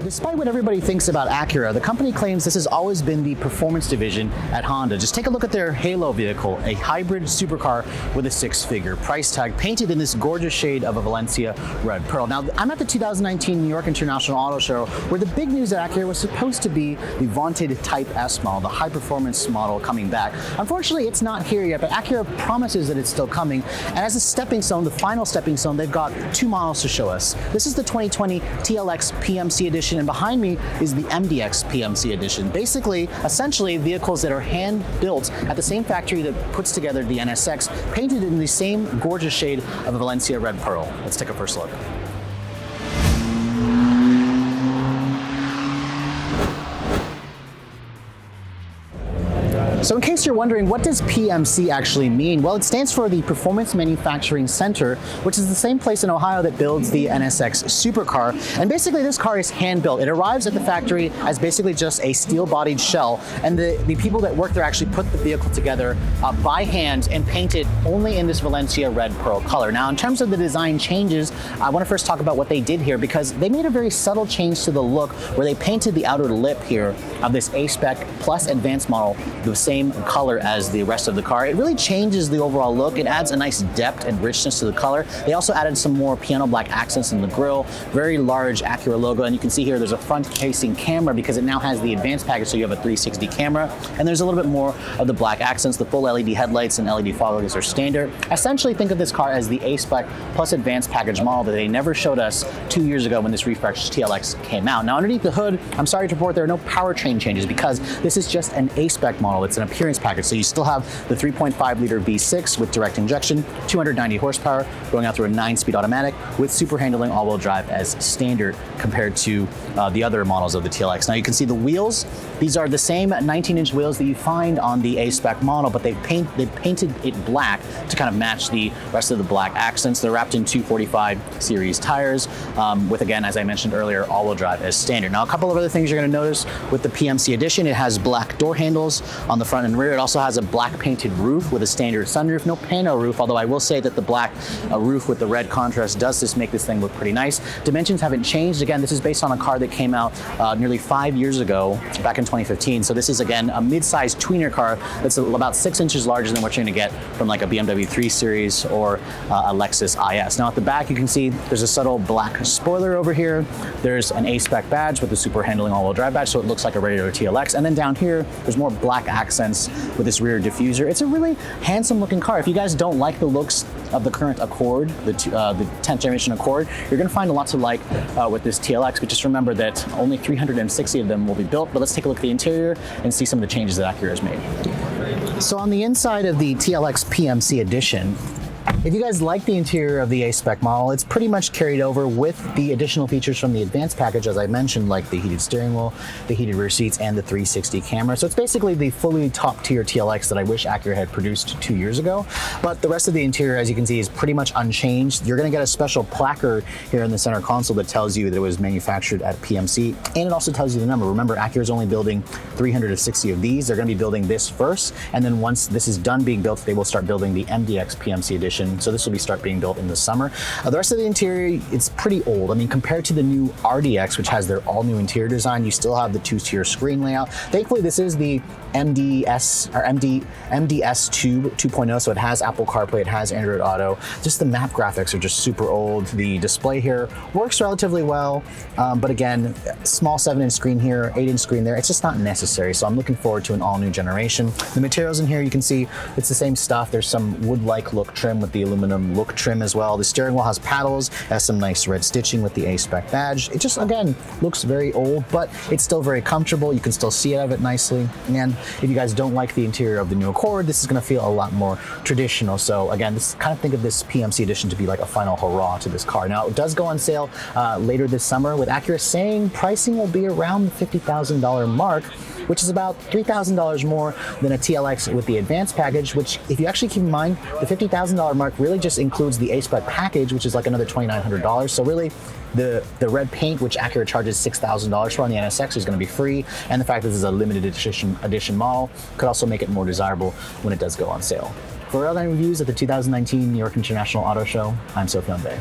Despite what everybody thinks about Acura, the company claims this has always been the performance division at Honda. Just take a look at their Halo vehicle, a hybrid supercar with a six-figure price tag, painted in this gorgeous shade of a Valencia red pearl. Now, I'm at the 2019 New York International Auto Show, where the big news at Acura was supposed to be the vaunted Type S model, the high-performance model coming back. Unfortunately, it's not here yet, but Acura promises that it's still coming. And as a stepping stone, the final stepping stone, they've got two models to show us. This is the 2020 TLX PMC edition, and behind me is the MDX PMC edition. Basically, essentially, vehicles that are hand-built at the same factory that puts together the NSX, painted in the same gorgeous shade of a Valencia red pearl. Let's take a first look. So in case you're wondering, what does PMC actually mean? Well, it stands for the Performance Manufacturing Center, which is the same place in Ohio that builds the NSX supercar. And basically this car is hand-built. It arrives at the factory as basically just a steel-bodied shell, and the people that work there actually put the vehicle together by hand and paint it only in this Valencia red pearl color. Now, in terms of the design changes, I want to first talk about what they did here, because they made a very subtle change to the look where they painted the outer lip here of this A-Spec plus Advance model the same color as the rest of the car. It really changes the overall look. It adds a nice depth and richness to the color. They also added some more piano black accents in the grille, very large Acura logo, and you can see here there's a front-facing camera because it now has the Advance package, so you have a 360 camera, and there's a little bit more of the black accents. The full LED headlights and LED fog lights are standard. Essentially, think of this car as the A-Spec plus Advance package model that they never showed us 2 years ago when this refreshed TLX came out. Now, underneath the hood, I'm sorry to report there are no powertrain changes because this is just an A-Spec model. It's an appearance package. So you still have the 3.5 liter V6 with direct injection, 290 horsepower, going out through a 9-speed automatic with super handling all-wheel drive as standard compared to the other models of the TLX. Now you can see the wheels. These are the same 19-inch wheels that you find on the A-Spec model, but they painted it black to kind of match the rest of the black accents. They're wrapped in 245 series tires with, again, as I mentioned earlier, all-wheel drive as standard. Now, a couple of other things you're going to notice with the PMC edition: it has black door handles on the front and rear. It also has a black painted roof with a standard sunroof, no pano roof, although I will say that the black roof with the red contrast does just make this thing look pretty nice. Dimensions haven't changed. Again, this is based on a car that came out nearly 5 years ago, back in 2015. So this is, again, a mid-sized tweener car that's about 6 inches larger than what you're going to get from like a BMW 3 Series or a Lexus IS. Now at the back, you can see there's a subtle black spoiler over here. There's an A-Spec badge with the super handling all-wheel drive badge, so it looks like a regular TLX. And then down here, there's more black accents with this rear diffuser. It's a really handsome looking car. If you guys don't like the looks of the current Accord, the 10th generation Accord, you're going to find a lot to like with this TLX, but just remember that only 360 of them will be built. But let's take a look at the interior and see some of the changes that Acura has made. So on the inside of the TLX PMC edition, if you guys like the interior of the A-Spec model, it's pretty much carried over with the additional features from the Advanced package, as I mentioned, like the heated steering wheel, the heated rear seats, and the 360 camera. So it's basically the fully top-tier TLX that I wish Acura had produced 2 years ago. But the rest of the interior, as you can see, is pretty much unchanged. You're going to get a special placard here in the center console that tells you that it was manufactured at PMC, and it also tells you the number. Remember, Acura is only building 360 of these. They're going to be building this first, and then once this is done being built, they will start building the MDX PMC edition. So this will start being built in the summer. The rest of the interior, it's pretty old. I mean, compared to the new RDX, which has their all-new interior design, you still have the two-tier screen layout. Thankfully, this is the MDS 2.0, so it has Apple CarPlay, it has Android Auto. Just the map graphics are just super old. The display here works relatively well, but again, small 7-inch screen here, 8-inch screen there. It's just not necessary. So I'm looking forward to an all-new generation. The materials in here, you can see it's the same stuff. There's some wood-like look trim with the aluminum look trim as well. The steering wheel has paddles, has some nice red stitching with the A-Spec badge. It just, again, looks very old, but it's still very comfortable. You can still see out of it nicely. And if you guys don't like the interior of the new Accord, this is going to feel a lot more traditional. So again, kind of think of this PMC edition to be like a final hurrah to this car. Now, it does go on sale later this summer, with Acura saying pricing will be around the $50,000 mark, which is about $3,000 more than a TLX with the Advanced package, which, if you actually keep in mind, the $50,000 mark really just includes the A-Spec package, which is like another $2,900. So really, the red paint, which Acura charges $6,000 for on the NSX, is going to be free, and the fact that this is a limited edition model could also make it more desirable when it does go on sale. For Redline reviews at the 2019 New York International Auto Show, I'm Sophian Bay.